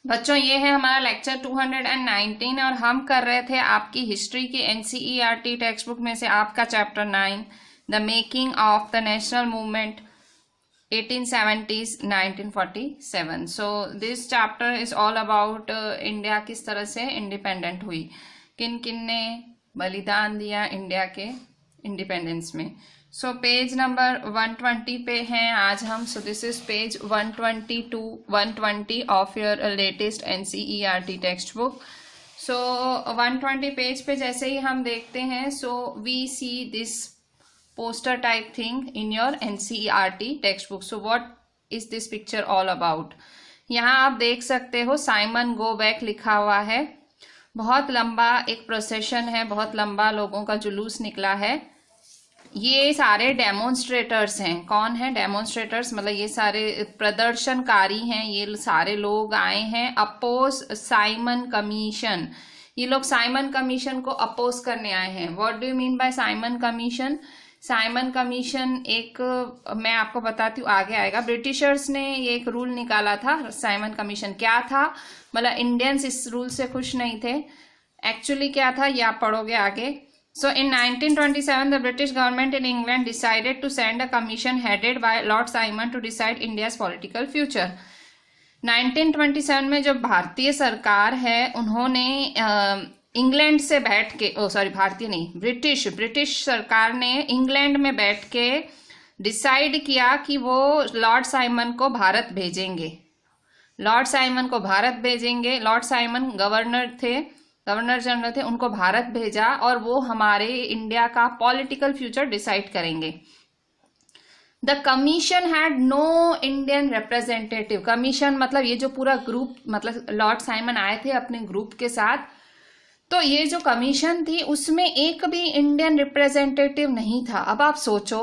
बच्चों ये है हमारा लेक्चर 219 और हम कर रहे थे आपकी हिस्ट्री की एनसीईआरटी टेक्स्ट बुक में से आपका chapter 9 the making of the national movement 1870s 1947। So this chapter is all about India किस तरह से इंडिपेंडेंट हुई, किन किन ने बलिदान दिया इंडिया के इंडिपेंडेंस में। सो पेज नंबर 120 पे हैं आज हम। So this is page 120 to 120 of your latest NCERT text book. So 120 page पे जैसे ही हम देखते हैं, so we see this poster type thing in your NCERT textbook. So what is this picture all about? यहाँ आप देख सकते हो साइमन गो बैक लिखा हुआ है। बहुत लंबा एक प्रोसेशन है, बहुत लंबा लोगों का जुलूस निकला है। ये सारे डेमोन्स्ट्रेटर्स हैं। कौन है डेमोन्स्ट्रेटर्स? मतलब ये सारे प्रदर्शनकारी हैं। ये सारे लोग आए हैं अपोज साइमन कमीशन। ये लोग साइमन कमीशन को अपोज करने आए हैं। What do you mean by Simon commission? Simon commission एक, मैं आपको बताती हूँ, आगे आएगा। ब्रिटिशर्स ने ये एक रूल निकाला था। साइमन कमीशन क्या था? मतलब इंडियंस इस रूल से खुश नहीं थे। एक्चुअली क्या था ये आप पढ़ोगे आगे। So in 1927 the British government in England decided to send a commission headed by Lord Simon to decide India's political future. 1927 में जो भारतीय सरकार है उन्होंने इंग्लैंड से बैठ के, भारतीय नहीं, ब्रिटिश सरकार ने इंग्लैंड में बैठ के डिसाइड किया कि वो लॉर्ड साइमन को भारत भेजेंगे। लॉर्ड साइमन को भारत भेजेंगे। लॉर्ड साइमन गवर्नर जनरल थे, उनको भारत भेजा और वो हमारे इंडिया का पॉलिटिकल फ्यूचर डिसाइड करेंगे। The commission had no Indian representative. Commission मतलब ये जो पूरा ग्रुप, मतलब लॉर्ड साइमन आए थे अपने ग्रुप के साथ, तो ये जो कमीशन थी उसमें एक भी इंडियन रिप्रेजेंटेटिव नहीं था। अब आप सोचो,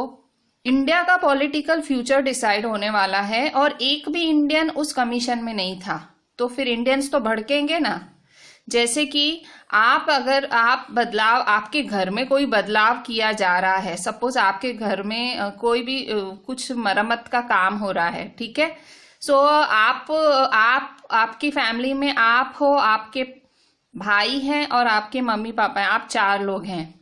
इंडिया का पॉलिटिकल फ्यूचर डिसाइड होने वाला है और एक भी इंडियन उस कमीशन में नहीं था, तो फिर इंडियंस तो भड़केंगे ना। जैसे कि अगर आपके घर में कोई बदलाव किया जा रहा है, सपोज आपके घर में कोई भी कुछ मरम्मत का काम हो रहा है, ठीक है। सो आपकी फैमिली में आप हो, आपके भाई हैं और आपके मम्मी पापा हैं, आप 4 लोग हैं।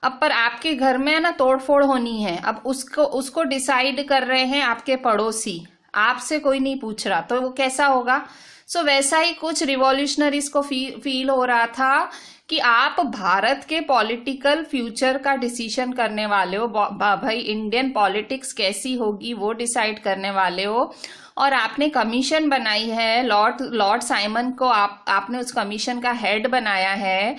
अब पर आपके घर में ना तोड़फोड़ होनी है। अब उसको डिसाइड कर रहे हैं आपके पड़ोसी, आपसे कोई नहीं पूछ रहा, तो वो कैसा होगा? सो वैसा ही कुछ रिवॉल्यूशनरीज को फील हो रहा था कि आप भारत के पॉलिटिकल फ्यूचर का डिसीजन करने वाले हो। भाई इंडियन पॉलिटिक्स कैसी होगी वो डिसाइड करने वाले हो, और आपने कमीशन बनाई है। लॉर्ड साइमन को आपने उस कमीशन का हेड बनाया है,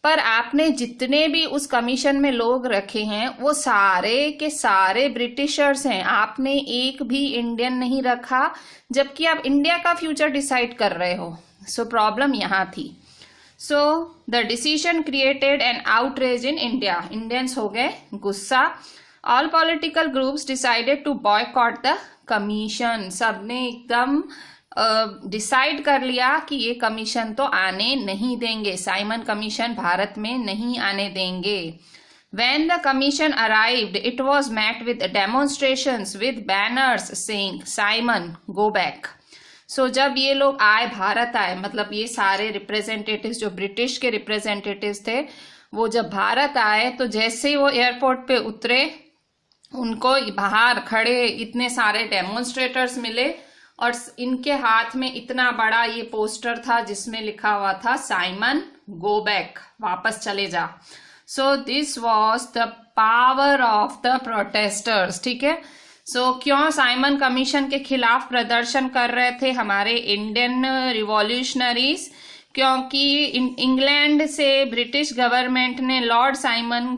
पर आपने जितने भी उस कमीशन में लोग रखे हैं वो सारे के सारे ब्रिटिशर्स हैं। आपने एक भी इंडियन नहीं रखा, जबकि आप इंडिया का फ्यूचर डिसाइड कर रहे हो। सो प्रॉब्लम यहाँ थी। So the decision created an outrage in India. Indians हो गए गुस्सा। All political groups decided to boycott the commission. सबने एकदम डिसाइड कर लिया कि ये कमीशन तो आने नहीं देंगे, साइमन कमीशन भारत में नहीं आने देंगे। When the commission arrived, it was met with demonstrations with banners saying Simon go back. So जब ये लोग भारत आए, मतलब ये सारे रिप्रेजेंटेटिव्स जो ब्रिटिश के रिप्रेजेंटेटिव्स थे, वो जब भारत आए तो जैसे ही वो एयरपोर्ट पे उतरे, उनको बाहर खड़े इतने सारे डेमोन्स्ट्रेटर्स मिले और इनके हाथ में इतना बड़ा ये पोस्टर था जिसमें लिखा हुआ था साइमन गो बैक, वापस चले जा। सो this was the power of the protesters, ठीक है। सो क्यों साइमन कमीशन के खिलाफ प्रदर्शन कर रहे थे हमारे इंडियन रिवॉल्यूशनरीज? क्योंकि इंग्लैंड से ब्रिटिश गवर्नमेंट ने लॉर्ड साइमन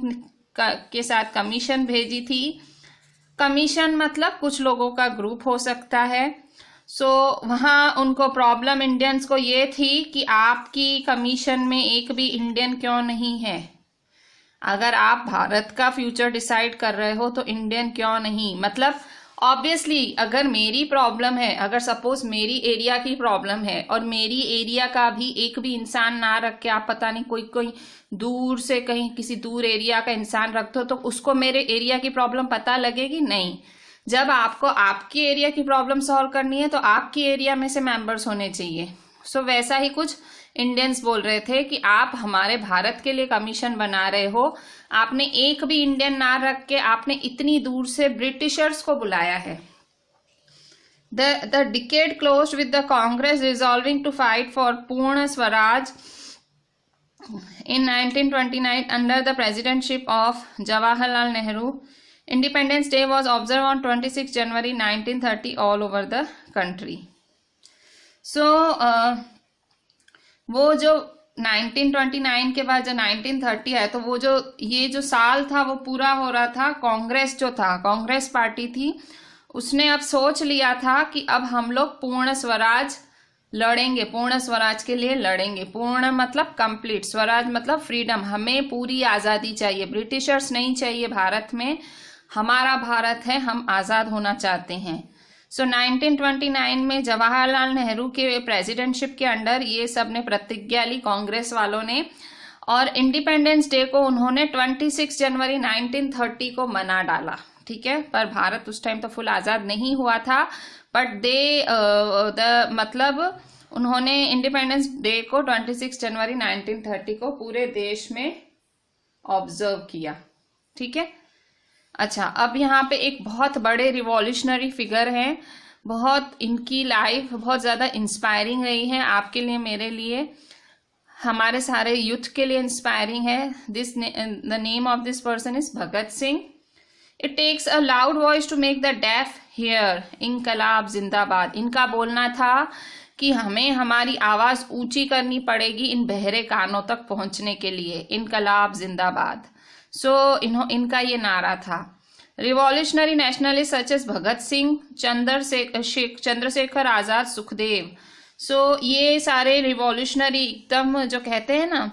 के साथ कमीशन भेजी थी। कमीशन मतलब कुछ लोगों का ग्रुप हो सकता है। सो वहाँ उनको प्रॉब्लम इंडियंस को ये थी कि आपकी कमीशन में एक भी इंडियन क्यों नहीं है? अगर आप भारत का फ्यूचर डिसाइड कर रहे हो तो इंडियन क्यों नहीं? मतलब ऑब्वियसली अगर मेरी प्रॉब्लम है, अगर सपोज मेरी एरिया की प्रॉब्लम है और मेरी एरिया का भी एक भी इंसान ना रख के आप पता नहीं कोई दूर से कहीं किसी दूर एरिया का इंसान रखते हो, तो उसको मेरे एरिया की प्रॉब्लम पता लगेगी नहीं। जब आपको आपकी एरिया की प्रॉब्लम सॉल्व करनी है तो आपकी एरिया में से मेंबर्स होने चाहिए। सो वैसा ही कुछ इंडियंस बोल रहे थे कि आप हमारे भारत के लिए कमीशन बना रहे हो, आपने एक भी इंडियन ना रख के आपने इतनी दूर से ब्रिटिशर्स को बुलाया है। The decade closed with the Congress resolving to fight for Purna Swaraj in 1929 under the presidency of Jawaharlal Nehru. Independence Day was observed on 26 January 1930 all over the country. So वो जो 1929 के बाद जो 1930 है, तो वो जो ये जो साल था वो पूरा हो रहा था। कांग्रेस जो था, कांग्रेस पार्टी थी, उसने अब सोच लिया था कि अब हम लोग पूर्ण स्वराज लड़ेंगे, पूर्ण स्वराज के लिए लड़ेंगे। पूर्ण मतलब कंप्लीट, स्वराज मतलब फ्रीडम, हमें पूरी आज़ादी चाहिए, ब्रिटिशर्स नहीं चाहिए भारत में, हमारा भारत है, हम आज़ाद होना चाहते हैं। सो 1929 में जवाहरलाल नेहरू के प्रेसिडेंटशिप के अंडर ये सब ने प्रतिज्ञा ली, कांग्रेस वालों ने, और इंडिपेंडेंस डे को उन्होंने 26 जनवरी 1930 को मना डाला। ठीक है, पर भारत उस टाइम तो फुल आज़ाद नहीं हुआ था, बट मतलब उन्होंने इंडिपेंडेंस डे को 26 जनवरी 1930 को पूरे देश में ऑब्जर्व किया। ठीक है, अच्छा, अब यहाँ पे एक बहुत बड़े रिवॉल्यूशनरी फिगर हैं, बहुत इनकी लाइफ बहुत ज़्यादा इंस्पायरिंग रही है आपके लिए, मेरे लिए, हमारे सारे यूथ के लिए इंस्पायरिंग है। The name of this person is Bhagat Singh. It takes a loud voice to make the deaf hear, इनकलाब जिंदाबाद। इनका बोलना था कि हमें हमारी आवाज़ ऊंची करनी पड़ेगी इन बहरे कानों तक पहुंचने के लिए, इनकलाब जिंदाबाद। सो इनका ये नारा था। Revolutionary nationalist such as Bhagat Singh, Chandrashekhar Azad, Sukhdev. सो ये सारे रिवॉल्यूशनरी एकदम जो कहते हैं ना,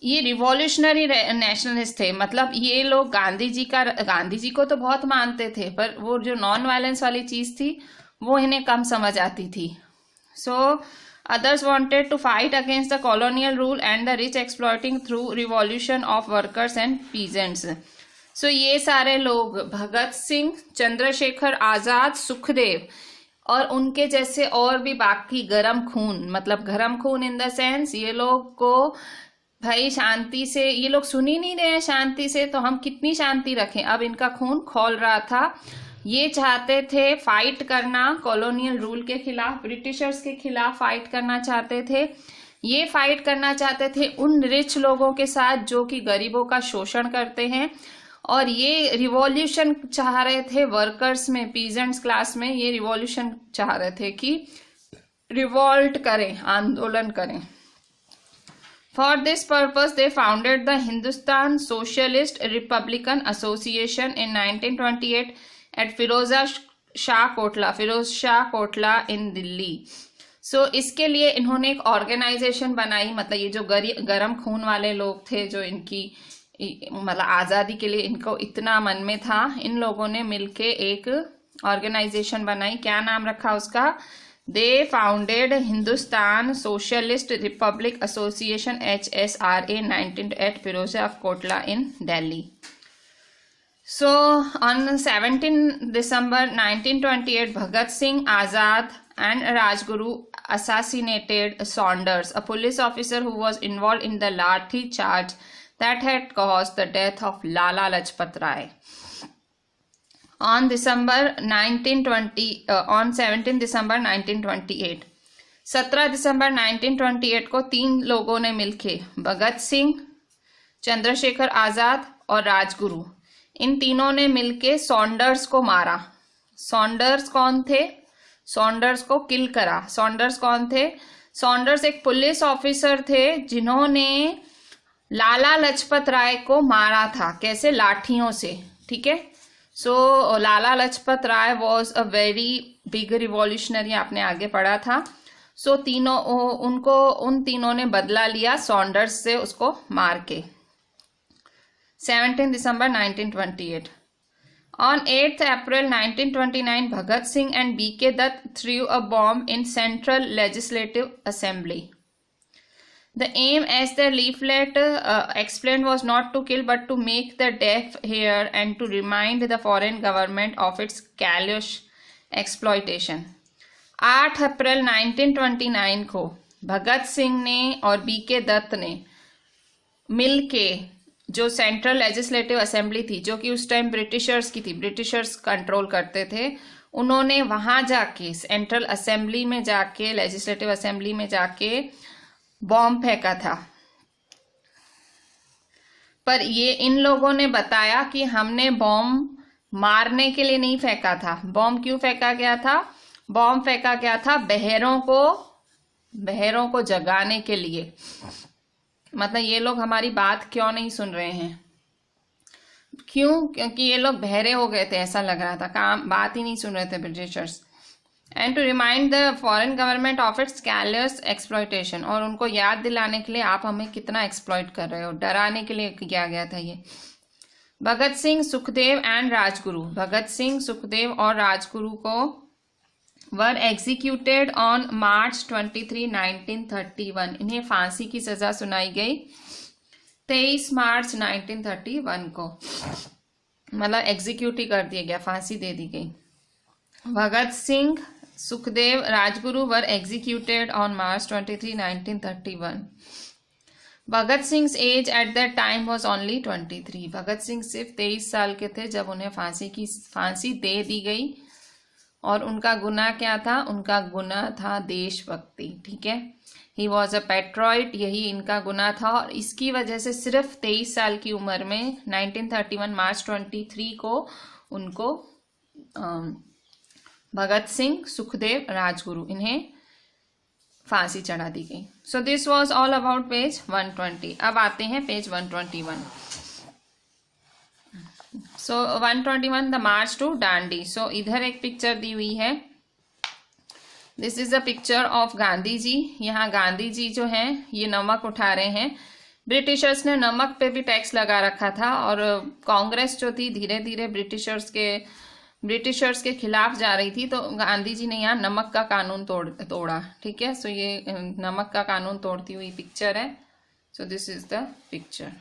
ये रिवॉल्यूशनरी नेशनलिस्ट थे। मतलब ये लोग गांधी जी को तो बहुत मानते थे, पर वो जो नॉन वायलेंस वाली चीज़ थी वो इन्हें कम समझ आती थी। सो others wanted to fight against the colonial rule and the rich exploiting through revolution of workers and peasants. So ये सारे लोग, भगत सिंह, चंद्रशेखर आज़ाद, सुखदेव और उनके जैसे और भी बाकी गरम खून, मतलब गरम खून इन द सेंस ये लोग को भाई शांति से, ये लोग सुन ही नहीं रहे हैं शांति से, तो हम कितनी शांति रखें। अब इनका खून खौल रहा था। ये चाहते थे फाइट करना कॉलोनियल रूल के खिलाफ, ब्रिटिशर्स के खिलाफ फाइट करना चाहते थे। ये फाइट करना चाहते थे उन रिच लोगों के साथ जो कि गरीबों का शोषण करते हैं, और ये रिवॉल्यूशन चाह रहे थे वर्कर्स में, पीजेंट्स क्लास में। ये रिवॉल्यूशन चाह रहे थे कि रिवॉल्ट करें, आंदोलन करें। For this purpose, they founded the Hindustan Socialist Republican Association in 1928 at Firoz Shah Kotla in Delhi. So इसके लिए इन्होंने एक ऑर्गेनाइजेशन बनाई। मतलब ये जो गरम खून वाले लोग थे, जो इनकी मतलब आज़ादी के लिए इनको इतना मन में था, इन लोगों ने मिलके एक ऑर्गेनाइजेशन बनाई। क्या नाम रखा उसका? They founded Hindustan Socialist Republic Association HSRA 19 at Firozshah Kotla in Delhi. So on 17 December 1928, Bhagat Singh, Azad and Rajguru assassinated Saunders, a police officer who was involved in the Lathi charge that had caused the death of Lala Lajpat Rai. On 17 December 1928, 17 दिसंबर 1928 को तीन लोगों ने मिलके, भगत सिंह, चंद्रशेखर आज़ाद और राजगुरु, इन तीनों ने मिलके Saunders को मारा। सॉन्डर्स कौन थे? सॉन्डर्स को किल करा। सॉन्डर्स कौन थे? सॉन्डर्स एक पुलिस ऑफिसर थे जिन्होंने लाला लजपत राय को मारा था। कैसे? लाठियों से। ठीक है, so Lala Lajpat Rai was a very big revolutionary, आपने आगे पढ़ा था। सो उन तीनों ने बदला लिया सॉन्डर्स से, उसको मार के। 17 दिसंबर 1928. On 8th April 1929, Bhagat Singh and B.K. Dutt threw a bomb in Central Legislative Assembly. The aim, as the leaflet explained, was not to kill but to make the deaf hear and to remind the foreign government of its callous exploitation. 8 अप्रैल 1929 को भगत सिंह ने और BK Dutt ने मिलके, जो central legislative assembly थी, जो कि उस टाइम ब्रिटिशर्स की थी, ब्रिटिशर्स कंट्रोल करते थे, उन्होंने वहां जाके सेंट्रल असेंबली में जाके, लेजिस्लेटिव असेंबली में जाके बॉम्ब फेंका था। पर ये इन लोगों ने बताया कि हमने बॉम्ब मारने के लिए नहीं फेंका था। बॉम्ब क्यों फेंका गया था? बॉम्ब फेंका गया था बहरों को जगाने के लिए। मतलब ये लोग हमारी बात क्यों नहीं सुन रहे हैं? क्यों? क्योंकि ये लोग बहरे हो गए थे, ऐसा लग रहा था, बात ही नहीं सुन रहे थे Britishers. And to remind the foreign government of its callous exploitation, और उनको याद दिलाने के लिए आप हमें कितना एक्सप्लॉयट कर रहे हो, डराने के लिए किया गया था ये। भगत सिंह, सुखदेव एंड राजगुरु, भगत सिंह, सुखदेव और राजगुरु को वर एग्जीक्यूटेड ऑन मार्च 23, 1931, इन्हें फांसी की सजा सुनाई गई 23 मार्च 1931 को, मतलब एग्जीक्यूट ही कर दिया गया, फांसी दे दी गई। Bhagat Singh, Sukhdev, Rajguru were executed on March 23, 1931। Bhagat Singh age at that time was only 23। Bhagat Singh सिर्फ 23 साल के थे जब उन्हें फांसी दे दी गई। और उनका गुनाह क्या था? उनका गुनाह था देशभक्ति, ठीक है। ही वॉज अ पेट्रॉइट, यही इनका गुनाह था। और इसकी वजह से सिर्फ 23 साल की उम्र में 1931 मार्च 23 को उनको भगत सिंह, सुखदेव, राजगुरु, इन्हें फांसी चढ़ा दी गई। So this was all about page 120। अब आते हैं page 121। So 121 the march to Dandi. So इधर एक पिक्चर दी हुई है, this is the picture of Gandhi ji. यहाँ गांधी जी जो हैं ये नमक उठा रहे हैं। ब्रिटिशर्स ने नमक पे भी टैक्स लगा रखा था और कांग्रेस जो थी धीरे धीरे ब्रिटिशर्स के खिलाफ जा रही थी, तो गांधी जी ने यहाँ नमक का कानून तोड़ा, ठीक है। सो ये नमक का कानून तोड़ती हुई पिक्चर है। So this is the picture.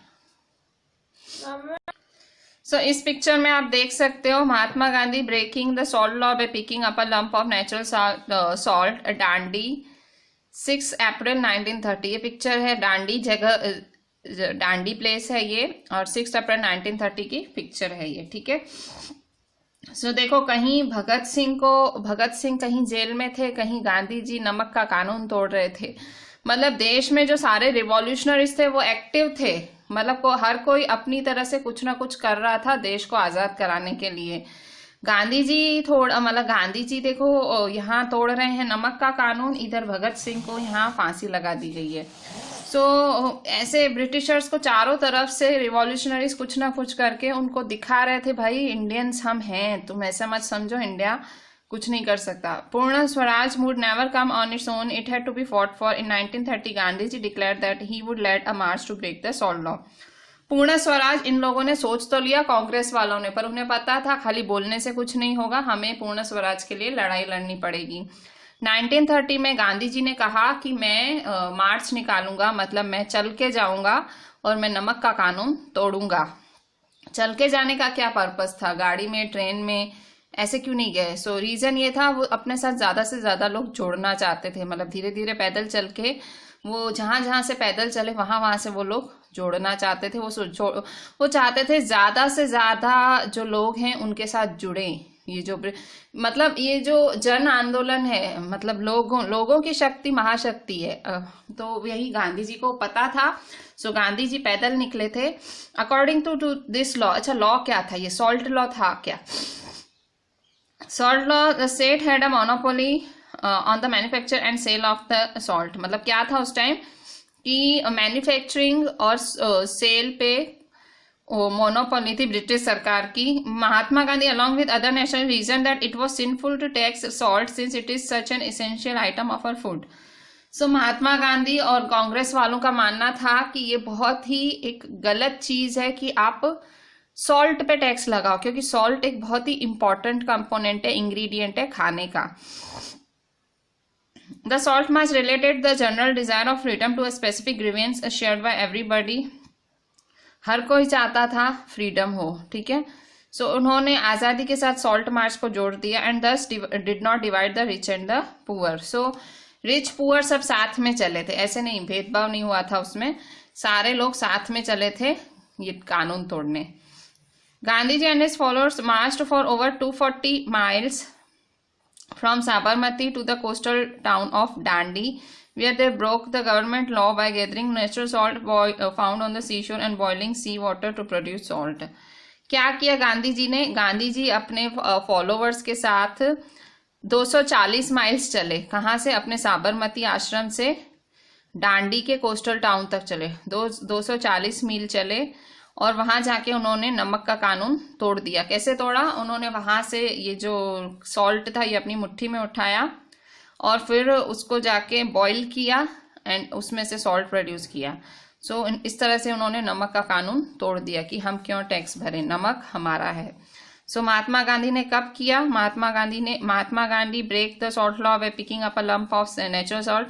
So इस पिक्चर में आप देख सकते हो Mahatma Gandhi breaking the salt law by picking up a lump of natural salt Dandi 6 April 1930। ये पिक्चर है डांडी जगह, डांडी प्लेस है ये, और 6 अप्रैल 1930 की पिक्चर है ये, ठीक है। सो देखो, कहीं भगत सिंह कहीं जेल में थे, कहीं गांधी जी नमक का कानून तोड़ रहे थे। मतलब देश में जो सारे रिवॉल्यूशनरीज थे वो एक्टिव थे, मतलब हर कोई अपनी तरह से कुछ ना कुछ कर रहा था देश को आजाद कराने के लिए। गांधी जी देखो यहाँ तोड़ रहे हैं नमक का कानून, इधर भगत सिंह को यहाँ फांसी लगा दी गई है। सो ऐसे ब्रिटिशर्स को चारों तरफ से रिवॉल्यूशनरीज कुछ ना कुछ करके उनको दिखा रहे थे, भाई इंडियंस हम हैं, तुम ऐसा मत समझो इंडिया कुछ नहीं कर सकता। Purna Swaraj would never come on its own, it had to be fought for. In 1930 Gandhi ji declared that he would led a march to break the salt law. Purna Swaraj इन लोगों ने सोच तो लिया कांग्रेस वालों ने, पर उन्हें पता था खाली बोलने से कुछ नहीं होगा, हमें पूर्ण स्वराज के लिए लड़ाई लड़नी पड़ेगी। 1930 में गांधी जी ने कहा कि मैं मार्च निकालूंगा, मतलब मैं चल के जाऊंगा और मैं नमक का कानून तोड़ूंगा। चल के जाने का क्या पर्पस था? गाड़ी में, ट्रेन में ऐसे क्यों नहीं गए? सो रीजन ये था, वो अपने साथ ज्यादा से ज्यादा लोग जोड़ना चाहते थे। मतलब धीरे धीरे पैदल चल के वो जहां से पैदल चले वहां से वो लोग जोड़ना चाहते थे। वो चाहते थे ज्यादा से ज्यादा जो लोग हैं उनके साथ जुड़े। ये जो जन आंदोलन है, मतलब लोगों की शक्ति महाशक्ति है, तो यही गांधी जी को पता था। सो गांधी जी पैदल निकले थे अकॉर्डिंग टू दिस लॉ। अच्छा, लॉ क्या था? ये सॉल्ट लॉ था क्या? Salt law, the state had a monopoly on the manufacture and sale of the salt. मतलब क्या था उस टाइम कि मैन्युफैक्चरिंग और सेल पे मोनोपोली थी ब्रिटिश सरकार की। Mahatma Gandhi along with other national reason that it was sinful to tax salt since it is such an essential item of our food. So Mahatma Gandhi और कांग्रेस वालों का मानना था कि ये बहुत ही एक गलत चीज है कि आप सॉल्ट पे टैक्स लगाओ, क्योंकि सॉल्ट एक बहुत ही इंपॉर्टेंट कंपोनेंट है, इंग्रेडिएंट है खाने का। The salt march related the general desire of freedom to a specific grievance shared by everybody. हर कोई चाहता था फ्रीडम हो, ठीक है। सो उन्होंने आज़ादी के साथ सॉल्ट मार्च को जोड़ दिया एंड दस did not divide the rich and the poor. So rich poor सब साथ में चले थे, ऐसे नहीं, भेदभाव नहीं हुआ था उसमें, सारे लोग साथ में चले थे ये कानून तोड़ने। Gandhi ji and his followers marched for over 240 miles from Sabarmati to the coastal town of Dandi, where they broke the government law by gathering natural salt found on the seashore and boiling sea water to produce salt। क्या किया गांधी जी ने? गांधी जी अपने followers के साथ 240 miles चले। कहाँ से? अपने साबरमती आश्रम से डांडी के कोस्टल टाउन तक चले। 240 मील चले और वहां जाके उन्होंने नमक का कानून तोड़ दिया। कैसे तोड़ा? उन्होंने वहां से ये जो सॉल्ट था ये अपनी मुट्ठी में उठाया और फिर उसको जाके बॉईल किया एंड उसमें से सॉल्ट प्रोड्यूस किया। सो इस तरह से उन्होंने नमक का कानून तोड़ दिया कि हम क्यों टैक्स भरें, नमक हमारा है। सो महात्मा गांधी ने कब किया? Mahatma Gandhi break the salt law by picking up a lump of natural salt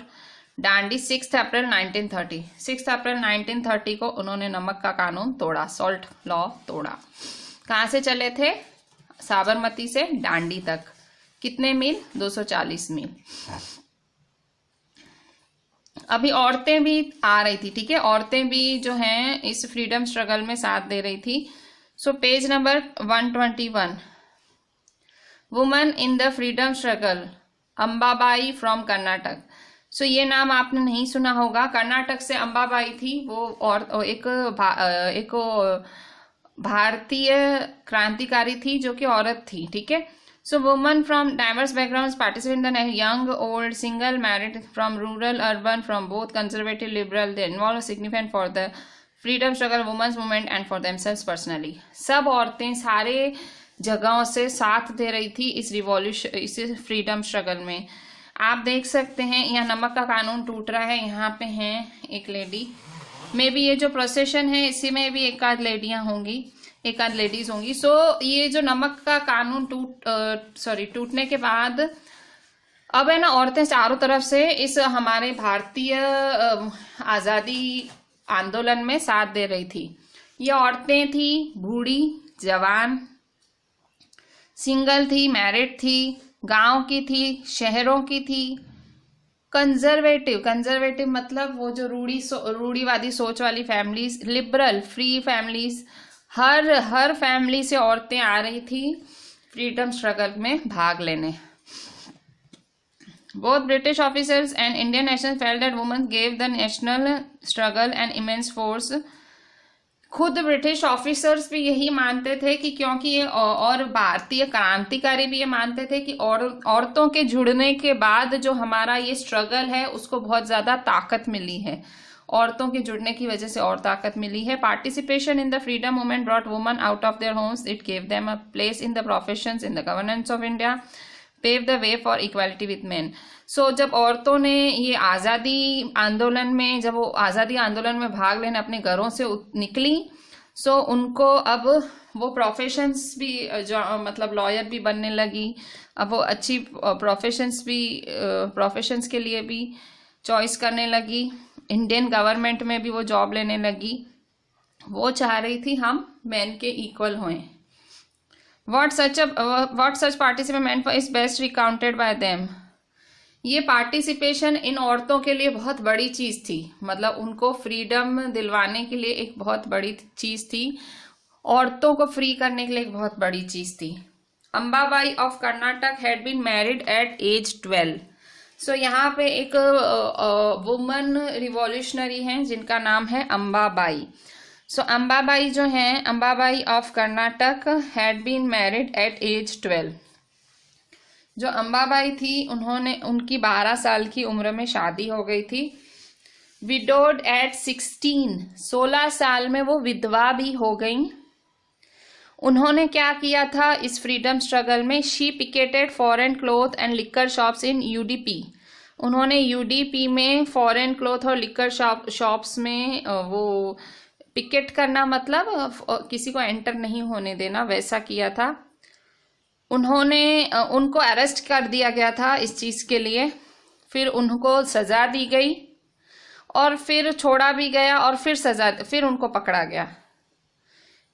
Dandi 6 April 1930। 6 April 1930 को उन्होंने नमक का कानून तोड़ा, सॉल्ट लॉ तोड़ा। कहाँ से चले थे? साबरमती से डांडी तक। कितने मील? 240 मील। अभी औरतें भी आ रही थी, ठीक है, औरतें भी जो हैं इस फ्रीडम स्ट्रगल में साथ दे रही थी। So page number 121, woman in the freedom struggle, Ambabai from Karnataka. So ये नाम आपने नहीं सुना होगा, कर्नाटक से अंबाबाई थी वो, और एक भारतीय क्रांतिकारी थी जो कि औरत थी, ठीक है। So woman from diverse backgrounds participate in the young old single married from rural urban from both conservative liberal, they involve significant for the freedom struggle women's movement and for themselves personally. सब औरतें सारे जगहों से साथ दे रही थी इस फ्रीडम स्ट्रगल में। आप देख सकते हैं यहाँ नमक का कानून टूट रहा है, यहाँ पे हैं एक लेडी, मे बी ये जो प्रोसेशन है इसी में भी एक आध लेडियां होंगी, एक आध लेडीज होंगी। सो ये जो नमक का कानून टूटने के बाद अब है ना, औरतें चारों तरफ से इस हमारे भारतीय आजादी आंदोलन में साथ दे रही थी। ये औरतें थी बूढ़ी, जवान, सिंगल थी, मैरिड थी, गांव की थी, शहरों की थी, कंजर्वेटिव मतलब वो जो रूढ़ीवादी सोच वाली फैमिलीज, लिबरल फ्री फैमिलीज, हर फैमिली से औरतें आ रही थी फ्रीडम स्ट्रगल में भाग लेने। Both British officers and Indian nationals felt that women gave the national struggle an immense force। खुद ब्रिटिश ऑफिसर्स भी यही मानते थे कि क्योंकि और भारतीय क्रांतिकारी भी ये मानते थे कि औरतों के जुड़ने के बाद जो हमारा ये स्ट्रगल है उसको बहुत ज्यादा ताकत मिली है, औरतों के जुड़ने की वजह से और ताकत मिली है। Participation in the freedom movement brought women out of their homes, it gave them a place in the professions in the governance of India, pave the way for equality with men. So जब औरतों ने ये आज़ादी आंदोलन में भाग लेने अपने घरों से निकली, सो उनको अब वो प्रोफेशंस भी जो मतलब लॉयर भी बनने लगी, अब वो अच्छी प्रोफेशंस के लिए भी चॉइस करने लगी, इंडियन गवर्नमेंट में भी वो जॉब लेने लगी। वो चाह रही थी हम मेन के इक्वल होएं। What such participation is best recounted by them। ये पार्टिसिपेशन इन औरतों के लिए बहुत बड़ी चीज थी, मतलब उनको फ्रीडम दिलवाने के लिए एक बहुत बड़ी चीज थी, औरतों को फ्री करने के लिए एक बहुत बड़ी चीज थी। Ambabai of Karnataka had been married at age 12। So यहाँ पे एक वुमन रिवॉल्यूशनरी हैं जिनका नाम है अंबाबाई। सो अंबाबाई जो हैं, Ambabai of Karnataka had been married at age 12। जो अंबाबाई थी उनकी 12 साल की उम्र में शादी हो गई थी। विडोड एट 16 साल में वो विधवा भी हो गई। उन्होंने क्या किया था इस फ्रीडम स्ट्रगल में? She picketed foreign cloth and liquor shops in UDP. उन्होंने यूडीपी में फॉरेन क्लोथ और लिकर शॉप्स में वो पिकेट करना मतलब किसी को एंटर नहीं होने देना, वैसा किया था। उनको अरेस्ट कर दिया गया था इस चीज के लिए। फिर उनको सजा दी गई, और फिर छोड़ा भी गया, और फिर उनको पकड़ा गया।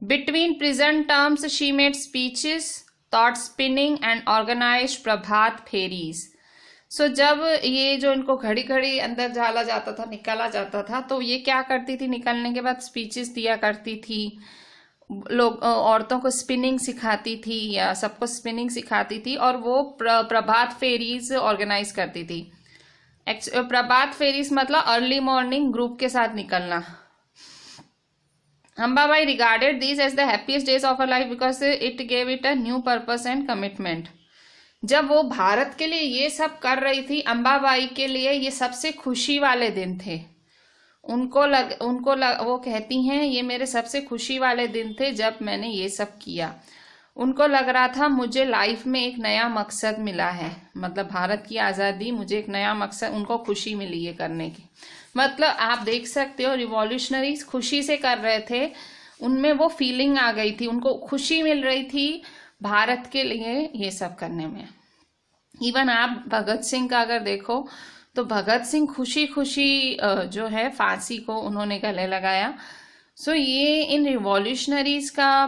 Between prison terms she made speeches, thought spinning and organised prabhat pheris. So जब ये जो इनको घड़ी घड़ी अंदर डाला जाता था, निकाला जाता था, तो ये क्या करती थी, निकलने के बाद स्पीचेस दिया करती थी, लोग औरतों को स्पिनिंग सिखाती थी या सबको स्पिनिंग सिखाती थी, और वो प्रभात फेरीज ऑर्गेनाइज करती थी। प्रभात फेरीज मतलब अर्ली मॉर्निंग ग्रुप के साथ निकलना। Ambabai regarded this as the happiest days of her life because it gave it a new purpose and commitment. जब वो भारत के लिए ये सब कर रही थी, अंबाबाई के लिए ये सबसे खुशी वाले दिन थे। वो कहती हैं ये मेरे सबसे खुशी वाले दिन थे जब मैंने ये सब किया। उनको लग रहा था मुझे लाइफ में एक नया मकसद मिला है, मतलब भारत की आज़ादी, मुझे एक नया मकसद, उनको खुशी मिली ये करने की। मतलब आप देख सकते हो रिवॉल्यूशनरीज खुशी से कर रहे थे, उनमें वो फीलिंग आ गई थी, उनको खुशी मिल रही थी भारत के लिए ये सब करने में। इवन आप भगत सिंह का अगर देखो तो भगत सिंह खुशी खुशी जो है फांसी को उन्होंने गले लगाया। सो ये इन रिवॉल्यूशनरीज का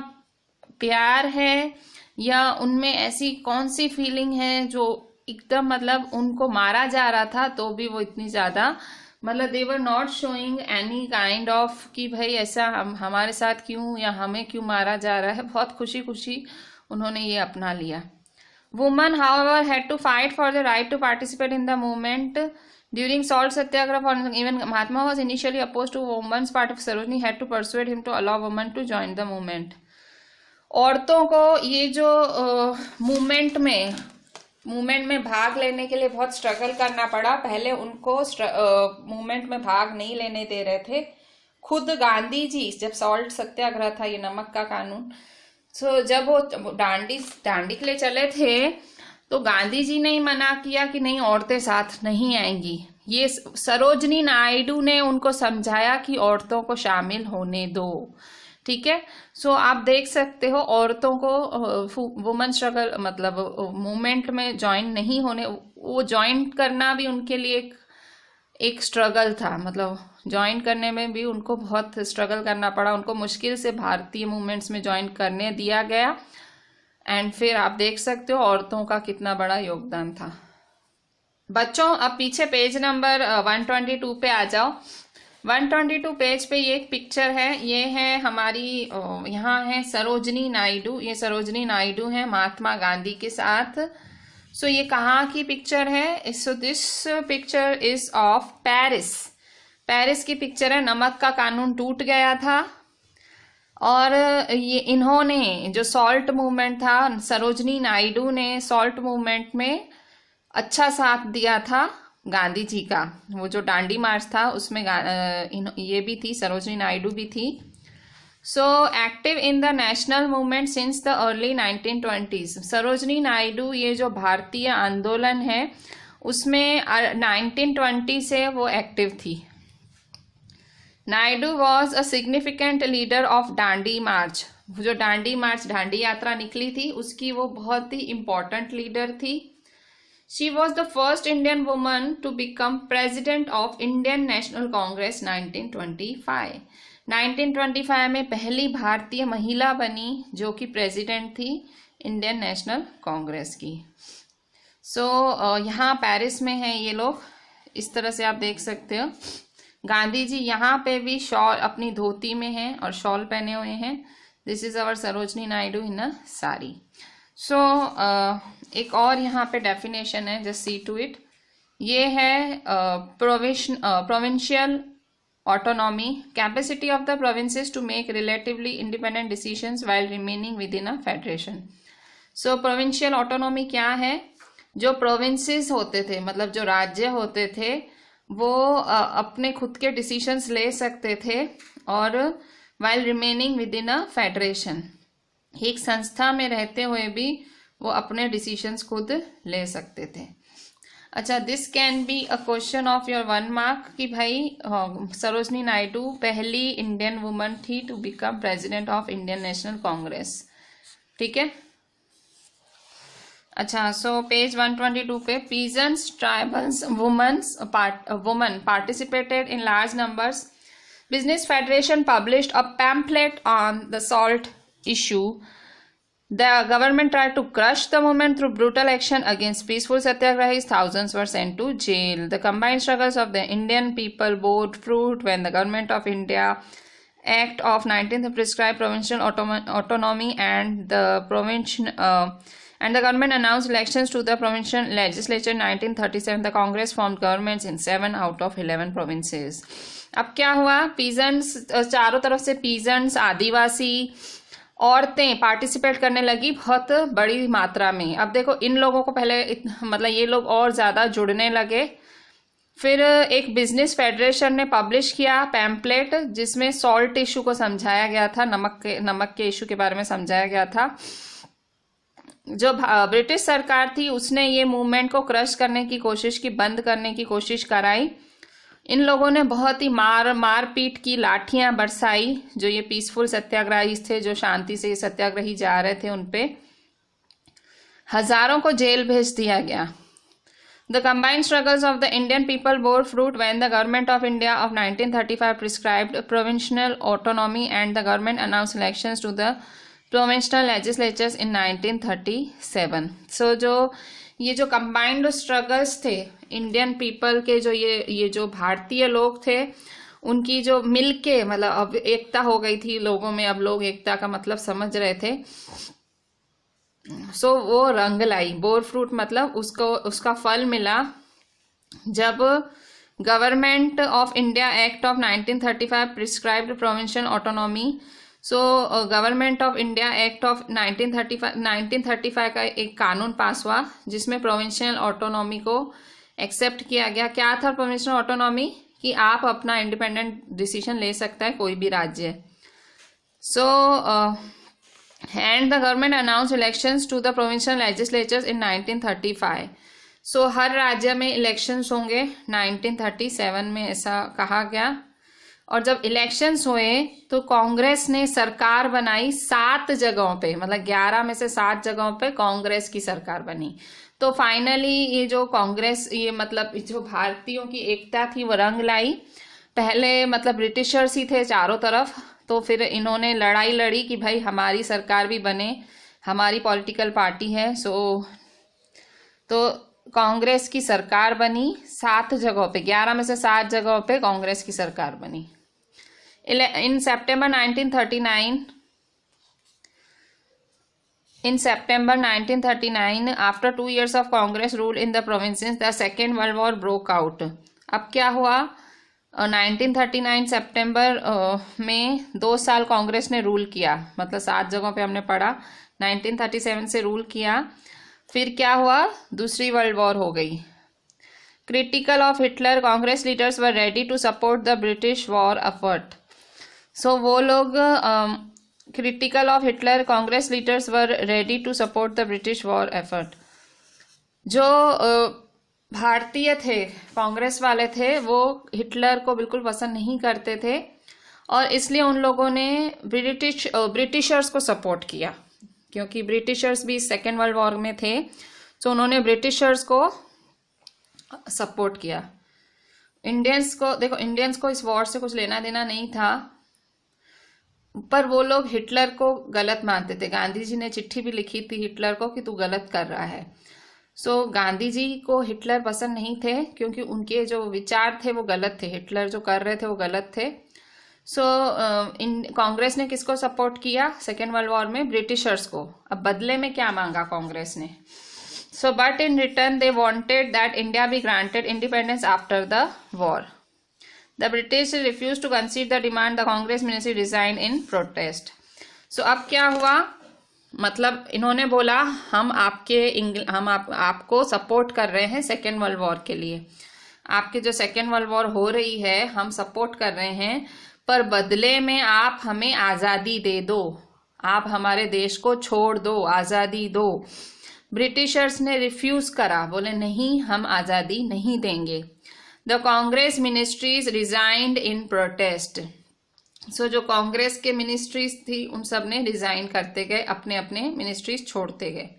प्यार है या उनमें ऐसी कौन सी फीलिंग है जो एकदम मतलब उनको मारा जा रहा था तो भी वो इतनी ज्यादा मतलब they were not showing any kind of कि भाई ऐसा हमारे साथ क्यों या हमें क्यों मारा जा रहा है, बहुत खुशी खुशी उन्होंने ये अपना लिया। Women, however, had to fight for the right to participate in the movement. During salt satyagraha, for even Mahatma was initially opposed to women's part of Sarojini had to persuade him to allow women to join the movement. औरतों को ये जो movement में भाग लेने के लिए बहुत स्ट्रगल करना पड़ा। पहले उनको मूवमेंट में भाग नहीं लेने दे रहे थे। खुद गांधी जी जब सॉल्ट सत्याग्रह था, ये नमक का कानून, जब वो दांडी के लिए चले थे तो गांधी जी ने ही मना किया कि नहीं औरतें साथ नहीं आएंगी। ये सरोजनी नायडू ने उनको समझाया कि औरतों को शामिल होने दो, ठीक है। सो आप देख सकते हो औरतों को वुमेन स्ट्रगल मतलब मूवमेंट में ज्वाइन नहीं होने, वो ज्वाइन करना भी उनके लिए एक स्ट्रगल था, मतलब ज्वाइन करने में भी उनको बहुत स्ट्रगल करना पड़ा। उनको मुश्किल से भारतीय मूवमेंट्स में ज्वाइन करने दिया गया। एंड फिर आप देख सकते हो औरतों का कितना बड़ा योगदान था। बच्चों अब पीछे पेज नंबर 122 पे आ जाओ। 122 पेज पे ये एक पिक्चर है, ये है हमारी यहाँ है सरोजनी नायडू। ये सरोजनी नायडू है महात्मा गांधी के साथ। सो ये कहाँ की पिक्चर है? So this picture is of Paris. Paris की पिक्चर है। नमक का कानून टूट गया था और ये इन्होंने जो सॉल्ट मूवमेंट था, सरोजनी नायडू ने सॉल्ट मूवमेंट में अच्छा साथ दिया था गांधी जी का। वो जो दांडी मार्च था उसमें ये भी थी, सरोजनी नायडू भी थी। So active in the national movement since the early 1920s। Sarojini Naidu ये जो भारतीय आंदोलन है उसमें 1920 से वो एक्टिव थी। Naidu was a significant leader of Dandi march. जो दांडी मार्च दांडी यात्रा निकली थी उसकी वो बहुत ही इम्पोर्टेंट लीडर थी। She was the first Indian woman to become president of Indian National Congress 1925। 1925 में पहली भारतीय महिला बनी जो कि प्रेसिडेंट थी इंडियन नेशनल कांग्रेस की। सो यहाँ पेरिस में है ये लोग, इस तरह से आप देख सकते हो। गांधी जी यहाँ पे भी शॉल अपनी धोती में हैं और शॉल पहने हुए हैं। This is our Sarojini Naidu in a sari. So एक और यहाँ पे डेफिनेशन है, जस्ट सी टू इट। ये है provincial autonomy, capacity of the provinces to make relatively independent decisions while remaining within a federation. So provincial autonomy क्या है? जो provinces होते थे, मतलब जो राज्य होते थे, वो अपने खुद के decisions ले सकते थे और while remaining within a federation, एक संस्था में रहते हुए भी वो अपने decisions खुद ले सकते थे। अच्छा, this can be a question of your 1 mark कि भाई सरोजनी नायडू पहली इंडियन वुमन थी to become president of Indian National Congress, ठीक है। अच्छा, सो पेज 122 पे peasants, tribals, woman participated in large numbers. Business Federation published a pamphlet on the salt issue. The government tried to crush the movement through brutal action against peaceful satyagrahis. Thousands were sent to jail. The combined struggles of the Indian people bore fruit when the Government of India Act of 19th prescribed provincial autonomy and the government announced elections to the provincial legislature in 1937. The Congress formed governments in 7 out of 11 provinces. अब क्या हुआ, peasants, चारों तरफ से peasants, आदिवासी औरतें participate करने लगी बहुत बड़ी मात्रा में. अब देखो इन लोगों को पहले मतलब ये लोग और ज़्यादा जुड़ने लगे. फिर एक बिजनेस फेडरेशन ने पब्लिश किया पैम्पलेट जिसमें सॉल्ट इशू को समझाया गया था, नमक के इशू के बारे में समझाया गया था. जो ब्रिटिश सरकार थी उसने ये मूवमेंट को क्रश करने की कोशिश की, बंद करने की कोशिश कराई. इन लोगों ने बहुत ही मारपीट की, लाठियां बरसाई. जो ये पीसफुल सत्याग्रही थे, जो शांति से ये सत्याग्रही जा रहे थे, उनपे हजारों को जेल भेज दिया गया. The combined struggles of the Indian people bore fruit when the Government of India of 1935 prescribed provincial autonomy and the government announced elections to the provincial legislatures in 1937. So ये जो कंबाइंड स्ट्रगल्स थे Indian people के, जो ये जो भारतीय लोग थे, उनकी जो मिलके मतलब अब एकता हो गई थी लोगों में. अब लोग एकता का मतलब समझ रहे थे. सो वो रंग लाई. बोर फ्रूट मतलब उसका फल मिला जब government of India act of 1935 prescribed provincial autonomy. So government of India act of 1935 का एक कानून पास हुआ जिसमें प्रोविंशियल ऑटोनॉमी को एक्सेप्ट किया गया. क्या था प्रोविंशियल ऑटोनॉमी? कि आप अपना इंडिपेंडेंट डिसीजन ले सकता है कोई भी राज्य. So and the government announce elections to the provincial legislatures in 1935. So हर राज्य में इलेक्शंस होंगे. 1937 में ऐसा कहा गया. और जब इलेक्शंस हुए तो कांग्रेस ने सरकार बनाई 7 जगहों पे, मतलब 11 में से 7 जगहों पे कांग्रेस की सरकार बनी. तो फाइनली ये जो कांग्रेस, ये मतलब जो भारतीयों की एकता थी वो रंग लाई. पहले मतलब ब्रिटिशर्स ही थे चारों तरफ, तो फिर इन्होंने लड़ाई लड़ी कि भाई हमारी सरकार भी बने, हमारी पॉलिटिकल पार्टी है. सो तो कांग्रेस की सरकार बनी 7 जगहों पे, 11 में से 7 जगहों पे कांग्रेस की सरकार बनी. In September 1939, after 2 years of Congress rule in the provinces, the Second World War broke out. अब क्या हुआ, 1939 सितंबर में 2 साल कांग्रेस ने रूल किया, मतलब 7 जगहों पे हमने पढ़ा. 1937 से रूल किया. फिर क्या हुआ, दूसरी वर्ल्ड वॉर हो गई. Critical of Hitler, Congress leaders were ready to support the British war effort. So वो लोग critical of Hitler, Congress leaders were ready to support the British war effort. जो भारतीय थे, कांग्रेस वाले थे, वो हिटलर को बिल्कुल पसंद नहीं करते थे और इसलिए उन लोगों ने ब्रिटिशर्स को सपोर्ट किया, क्योंकि ब्रिटिशर्स भी सेकेंड वर्ल्ड वॉर में थे. तो उन्होंने ब्रिटिशर्स को सपोर्ट किया. इंडियंस को देखो, इंडियंस को इस वॉर से कुछ लेना देना नहीं था, पर वो लोग हिटलर को गलत मानते थे. गांधी जी ने चिट्ठी भी लिखी थी हिटलर को कि तू गलत कर रहा है. सो गांधी जी को हिटलर पसंद नहीं थे क्योंकि उनके जो विचार थे वो गलत थे, हिटलर जो कर रहे थे वो गलत थे. सो कांग्रेस ने किसको सपोर्ट किया सेकेंड वर्ल्ड वॉर में? ब्रिटिशर्स को. अब बदले में क्या मांगा कांग्रेस ने? So but in return they wanted that India be granted independence after the war. The British refused to concede the demand. The Congress ministry resigned in protest. So अब क्या हुआ, मतलब इन्होंने बोला हम आपको सपोर्ट कर रहे हैं सेकेंड वर्ल्ड वॉर के लिए. आपके जो सेकेंड वर्ल्ड वॉर हो रही है हम सपोर्ट कर रहे हैं, पर बदले में आप हमें आज़ादी दे दो, आप हमारे देश को छोड़ दो, आज़ादी दो. ब्रिटिशर्स ने रिफ्यूज करा, बोले नहीं हम आज़ादी नहीं देंगे. The Congress ministries resigned in protest. So जो कांग्रेस के मिनिस्ट्रीज थी उन सब ने रिजाइन करते गए, अपने अपने मिनिस्ट्रीज छोड़ते गए.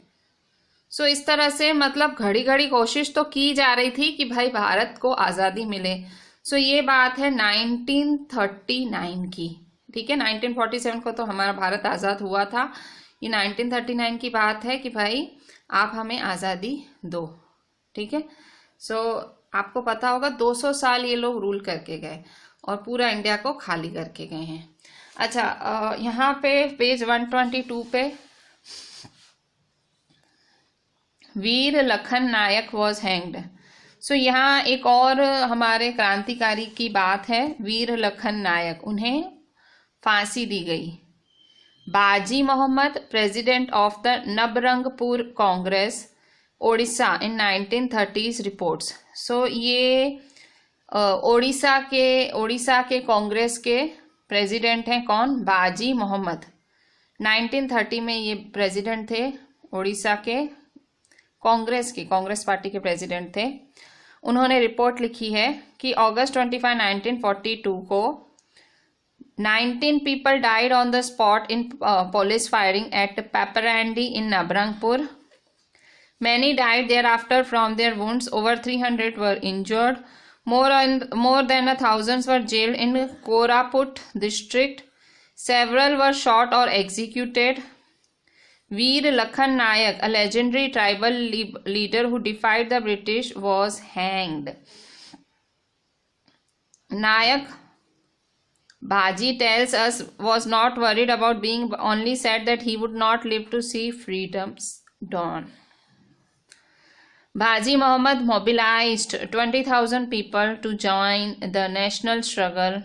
सो इस तरह से मतलब घड़ी घड़ी कोशिश तो की जा रही थी कि भाई भारत को आज़ादी मिले। सो ये बात है 1939 की, ठीक है। 1947 को तो हमारा भारत आज़ाद हुआ था, ये 1939 की बात है कि भाई आप हमें आज़ादी दो, ठीक है। सो आपको पता होगा 200 साल ये लोग रूल करके गए और पूरा इंडिया को खाली करके गए हैं। अच्छा, यहाँ पे पेज 122 पे वीर लखन नायक वॉज हैंग्ड। सो यहाँ एक और हमारे क्रांतिकारी की बात है, वीर लखन नायक, उन्हें फांसी दी गई। Baji Mohammad, president of the Nabarangpur Congress Odisha in 1930s reports. So ये ओडिशा के कांग्रेस के प्रेसिडेंट हैं कौन? बाजी मोहम्मद। 1930 में ये प्रेसिडेंट थे ओडिशा के, कांग्रेस पार्टी के प्रेसिडेंट थे। उन्होंने रिपोर्ट लिखी है कि अगस्त 25, 1942 को 19 people died on the spot in police firing at Paparandi in Nabarangpur. Many died thereafter from their wounds. Over 300 were injured. More than 1,000 were jailed in Koraput district. Several were shot or executed. Veer Lakhan Nayak, a legendary tribal leader who defied the British, was hanged. Nayak, Baji tells us, was not worried about being, only said that he would not live to see freedom's dawn. Baji Muhammad mobilized 20,000 people to join the national struggle.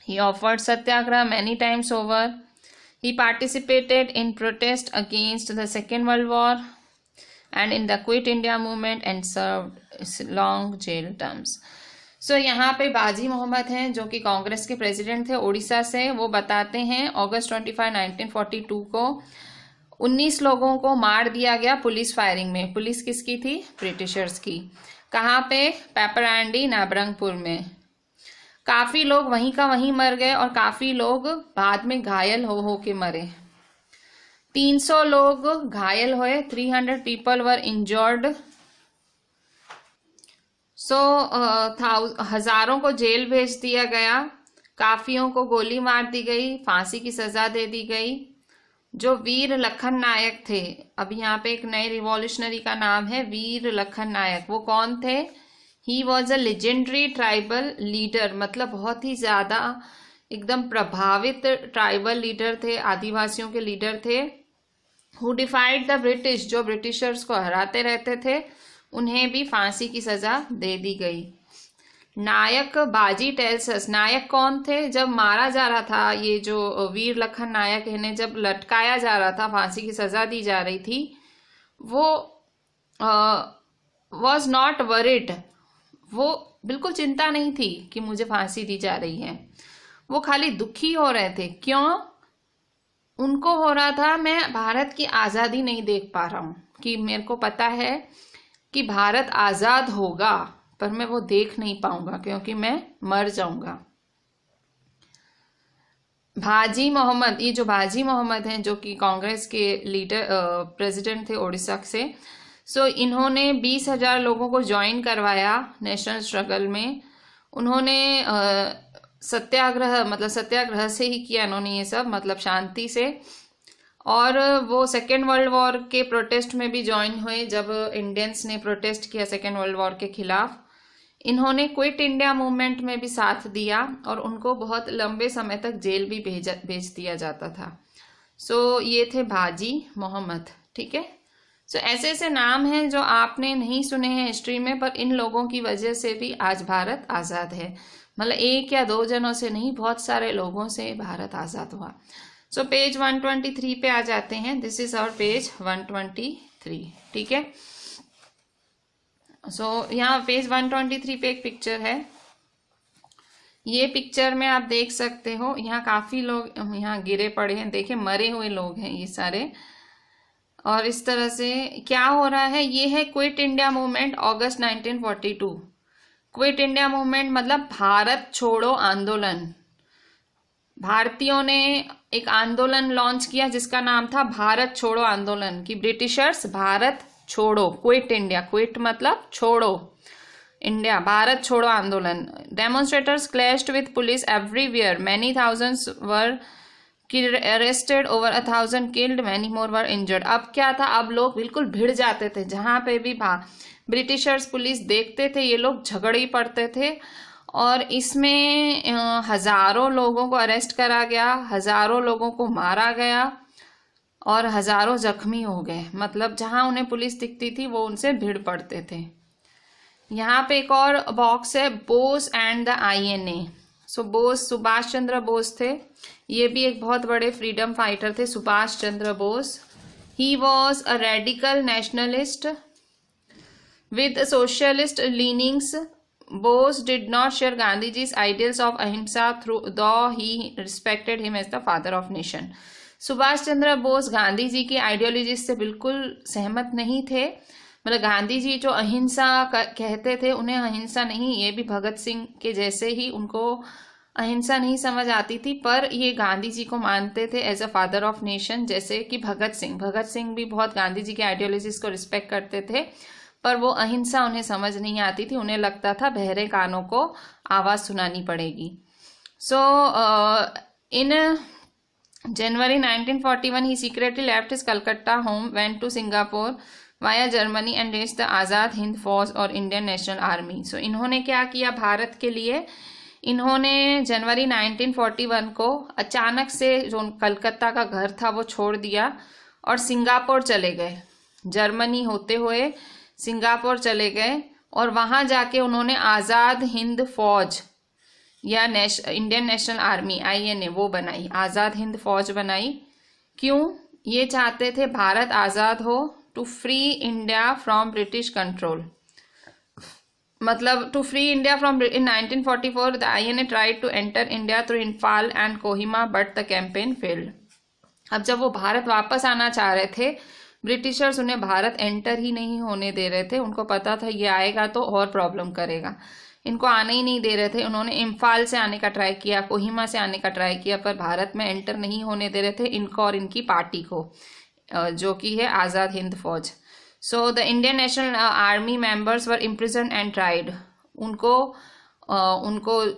He offered satyagraha many times over. He participated in protest against the Second World War and in the Quit India movement and served long jail terms. सो यहाँ पे बाजी मोहम्मद हैं जो कि कांग्रेस के president थे ओडिशा से। वो बताते हैं अगस्त 25, 1942 को 19 लोगों को मार दिया गया पुलिस फायरिंग में। पुलिस किसकी थी? ब्रिटिशर्स की। कहाँ पे? पेपरांडी नाबरंगपुर में। काफ़ी लोग वहीं का वहीं मर गए और काफ़ी लोग बाद में घायल हो के मरे। 300 लोग घायल हुए, 300 पीपल वर इंजर्ड। सो हजारों को जेल भेज दिया गया, काफियों को गोली मार दी गई, फांसी की सजा दे दी गई। जो वीर लखन नायक थे, अब यहाँ पे एक नए रिवॉल्यूशनरी का नाम है वीर लखन नायक। वो कौन थे? ही was a legendary tribal leader, मतलब बहुत ही ज्यादा एकदम प्रभावित ट्राइबल लीडर थे, आदिवासियों के लीडर थे। हु डिफाइड द ब्रिटिश, जो ब्रिटिशर्स को हराते रहते थे, उन्हें भी फांसी की सजा दे दी गई। नायक, बाजी टेल्स अस, नायक कौन थे? जब मारा जा रहा था, ये जो वीर लखन नायक इन्हें जब लटकाया जा रहा था, फांसी की सजा दी जा रही थी, वो वॉज नॉट वरिड, वो बिल्कुल चिंता नहीं थी कि मुझे फांसी दी जा रही है। वो खाली दुखी हो रहे थे। क्यों? उनको हो रहा था मैं भारत की आज़ादी नहीं देख पा रहा हूँ, कि मेरे को पता है कि भारत आज़ाद होगा पर मैं वो देख नहीं पाऊंगा क्योंकि मैं मर जाऊंगा। बाजी मोहम्मद, ये जो बाजी मोहम्मद हैं जो कि कांग्रेस के लीडर प्रेसिडेंट थे ओडिशा से, सो इन्होंने 20,000 लोगों को ज्वाइन करवाया नेशनल स्ट्रगल में। उन्होंने सत्याग्रह, मतलब सत्याग्रह से ही किया इन्होंने ये सब, मतलब शांति से। और वो सेकेंड वर्ल्ड वॉर के प्रोटेस्ट में भी ज्वाइन हुए, जब इंडियंस ने प्रोटेस्ट किया सेकेंड वर्ल्ड वॉर के खिलाफ। इन्होंने क्विट इंडिया मूवमेंट में भी साथ दिया और उनको बहुत लंबे समय तक जेल भी भेज दिया जाता था। सो ये थे बाजी मोहम्मद, ठीक है। सो ऐसे ऐसे नाम हैं जो आपने नहीं सुने हैं हिस्ट्री में, पर इन लोगों की वजह से भी आज भारत आज़ाद है। मतलब एक या दो जनों से नहीं, बहुत सारे लोगों से भारत आज़ाद हुआ। सो पेज 123 पे आ जाते हैं। दिस इज आवर पेज 123, ठीक है। सो यहाँ पेज 123 पे एक पिक्चर है। ये पिक्चर में आप देख सकते हो, यहाँ काफ़ी लोग यहाँ गिरे पड़े हैं, देखे मरे हुए लोग हैं ये सारे। और इस तरह से क्या हो रहा है, ये है क्विट इंडिया मूवमेंट अगस्त 1942। क्विट इंडिया मूवमेंट मतलब भारत छोड़ो आंदोलन। भारतीयों ने एक आंदोलन लॉन्च किया जिसका नाम था भारत छोड़ो आंदोलन, कि ब्रिटिशर्स भारत छोड़ो, क्विट इंडिया, क्विट मतलब छोड़ो इंडिया, भारत छोड़ो आंदोलन। Demonstrators clashed with police everywhere, many thousands were arrested, over 1000 killed, many more were injured. अब क्या था, अब लोग बिल्कुल भिड़ जाते थे, जहां पे भी ब्रिटिशर्स पुलिस देखते थे ये लोग झगड़े ही पड़ते थे, और इसमें हजारों लोगों को अरेस्ट करा गया, हजारों लोगों को मारा गया और हजारों जख्मी हो गए। मतलब जहां उन्हें पुलिस दिखती थी वो उनसे भिड़ पड़ते थे। यहाँ पे एक और बॉक्स है, Bose and the INA। So Bose Subhash Chandra Bose थे, ये भी एक बहुत बड़े फ्रीडम फाइटर थे, Subhash Chandra Bose. He was a radical nationalist with socialist leanings. Bose did not share गांधीजी's ideals of ahimsa through though he respected him as the father of nation। Subhash Chandra Bose Gandhi ji की आइडियोलॉजी से बिल्कुल सहमत नहीं थे। मतलब गांधी जी जो अहिंसा कहते थे, उन्हें अहिंसा नहीं, ये भी भगत सिंह के जैसे ही उनको अहिंसा नहीं समझ आती थी, पर ये गांधी जी को मानते थे as a father of nation. जैसे कि भगत सिंह भी बहुत गांधी जी की आइडियोलॉजीज को रिस्पेक्ट करते थे, पर वो अहिंसा उन्हें समझ नहीं आती थी, उन्हें लगता था बहरे कानों को आवाज सुनानी पड़ेगी। सो इन January 1941 he secretly left his Calcutta home, went to Singapore via Germany and reached the Azad Hind Fauj और Indian National Army। So इन्होंने क्या किया भारत के लिए, इन्होंने जनवरी 1941 को अचानक से जो कलकत्ता का घर था वो छोड़ दिया और सिंगापुर चले गए, जर्मनी होते हुए सिंगापुर चले गए, और वहां जाके उन्होंने आज़ाद हिंद फौज या इंडियन नेशनल आर्मी INA वो बनाई, आज़ाद हिंद फौज बनाई। क्यों? ये चाहते थे भारत आज़ाद हो, to free India from British control. मतलब to free India from, in 1944 the INA tried to enter India through Imphal and Kohima but the campaign failed. अब जब वो भारत वापस आना चाह रहे थे, ब्रिटिशर्स उन्हें भारत एंटर ही नहीं होने दे रहे थे। उनको पता था ये आएगा तो और प्रॉब्लम करेगा, इनको आने ही नहीं दे रहे थे। उन्होंने इम्फाल से आने का ट्राई किया, कोहिमा से आने का ट्राई किया, पर भारत में एंटर नहीं होने दे रहे थे इनको और इनकी पार्टी को, जो कि है आज़ाद हिंद फौज। So the Indian national army members were imprisoned and tried. उनको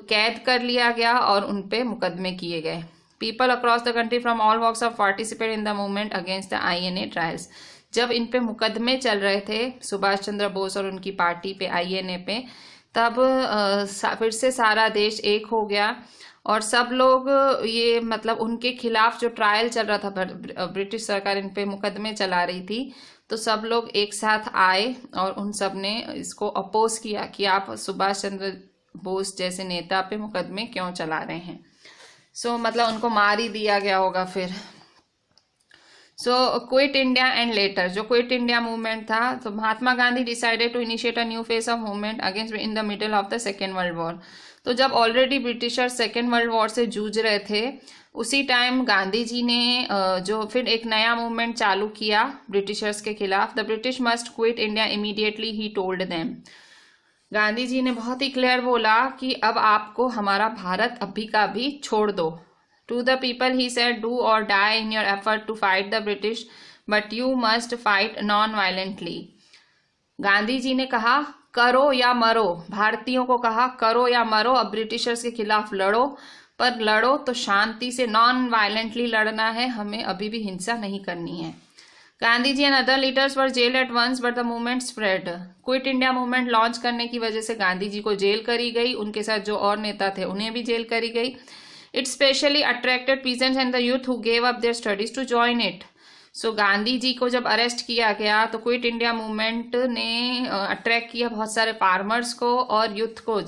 कैद कर लिया गया और उन पे मुकदमे किए गए। People across the country from all walks of participate in the movement against the INA trials. जब इन पे मुकदमे चल रहे थे सुभाष चंद्र बोस और उनकी पार्टी पे, INA पे, तब फिर से सारा देश एक हो गया और सब लोग ये मतलब उनके खिलाफ जो ट्रायल चल रहा था, ब्रिटिश सरकार इन पे मुकदमे चला रही थी, तो सब लोग एक साथ आए और उन सब ने इसको अपोज किया कि आप सुभाष चंद्र बोस जैसे नेता पे मुकदमे क्यों चला रहे हैं। सो मतलब उनको मार ही दिया गया होगा फिर। So quit India and later, जो क्विट इंडिया मूवमेंट था, तो Mahatma Gandhi decided to initiate a new phase of movement against in the middle of the second world war. तो जब already Britisher second world war से जूझ रहे थे, उसी टाइम गांधी जी ने जो फिर एक नया मूवमेंट चालू किया ब्रिटिशर्स के खिलाफ। The British must quit India immediately he told them. Gandhi ji ने बहुत ही क्लियर बोला कि अब आपको हमारा भारत अभी का भी छोड़ दो। To the people he said, do or die in your effort to fight the British, but you must fight non violently. Gandhi ji ने कहा करो या मरो, भारतीयों को कहा करो या मरो, अब ब्रिटिशर्स के खिलाफ लड़ो, पर लड़ो तो शांति से, नॉन वायलेंटली लड़ना है, हमें अभी भी हिंसा नहीं करनी है। Gandhi ji and other leaders were jail at once but the movement spread. Quit India movement launch करने की वजह से गांधी जी को जेल करी गई, उनके साथ जो और नेता थे उन्हें भी जेल करी गई। It specially attracted peasants and the youth who gave up their studies to join it. So Gandhi ji को जब अरेस्ट किया गया तो क्विट इंडिया मूवमेंट ने अट्रैक्ट किया बहुत सारे फार्मर्स को और यूथ को।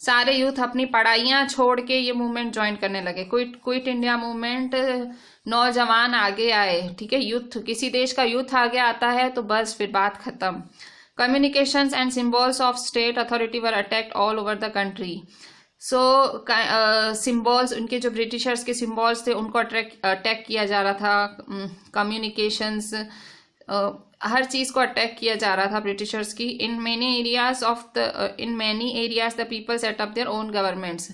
सारे यूथ अपनी पढ़ाइयाँ छोड़ के ये मूवमेंट ज्वाइन करने लगे। क्विट इंडिया मूवमेंट, नौजवान आगे आए, ठीक है। यूथ, किसी देश का यूथ आगे आता है तो बस फिर बात खत्म। Communications and symbols of state authority were attacked all over the country. So symbols, उनके जो ब्रिटिशर्स के सिंबल्स थे उनको अटैक किया जा रहा था। कम्युनिकेशंस, हर चीज को अटैक किया जा रहा था ब्रिटिशर्स की। In many areas the people set up their own governments.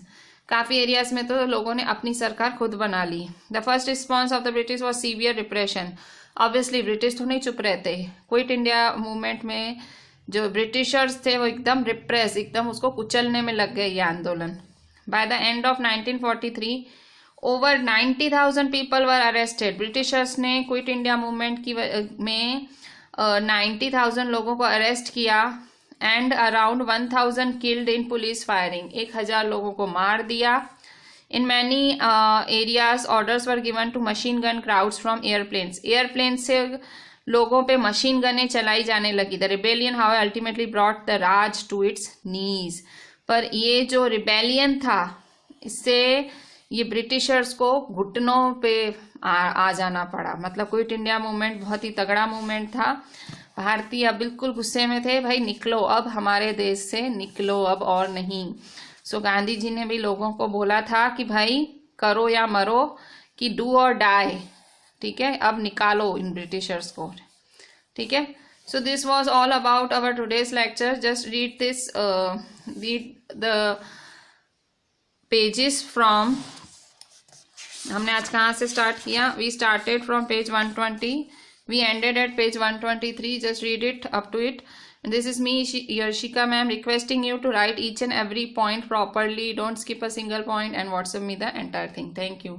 काफी एरियाज में तो लोगों ने अपनी सरकार खुद बना ली। The first response of the British was severe repression. Obviously British तो नहीं चुप रहते, क्विट इंडिया मूवमेंट में जो ब्रिटिशर्स थे वो एकदम रिप्रेस, एकदम उसको कुचलने में लग गए ये आंदोलन। By the end of 1943 over 90,000 people were arrested. Britishers ने क्विट इंडिया मूवमेंट की में 90,000 लोगों को अरेस्ट किया and around 1,000 killed in police firing. 1,000 लोगों को मार दिया। In many areas orders were given to machine gun crowds from aeroplanes. Aeroplane से लोगों पे मशीन गनें चलाई जाने लगी। The rebellion how ultimately brought the Raj to its knees. पर ये जो रिबेलियन था इससे ये ब्रिटिशर्स को घुटनों पे आ जाना पड़ा। मतलब क्विट इंडिया मूवमेंट बहुत ही तगड़ा मूवमेंट था। भारतीय अब बिल्कुल गुस्से में थे, भाई निकलो अब हमारे देश से, निकलो अब और नहीं। सो गांधी जी ने भी लोगों को बोला था कि भाई करो या मरो, कि डू और डाई, ठीक है, अब निकालो इन ब्रिटिशर्स को, ठीक है। So this was all about our today's lecture. Just read this, read the pages from, हमने आज कहाँ से स्टार्ट किया? We started from page 120, we ended at page 123. Just read it up to it. This is me, Yarshika ma'am, requesting you to write each and every point properly. Don't skip a single point and WhatsApp me the entire thing. Thank you.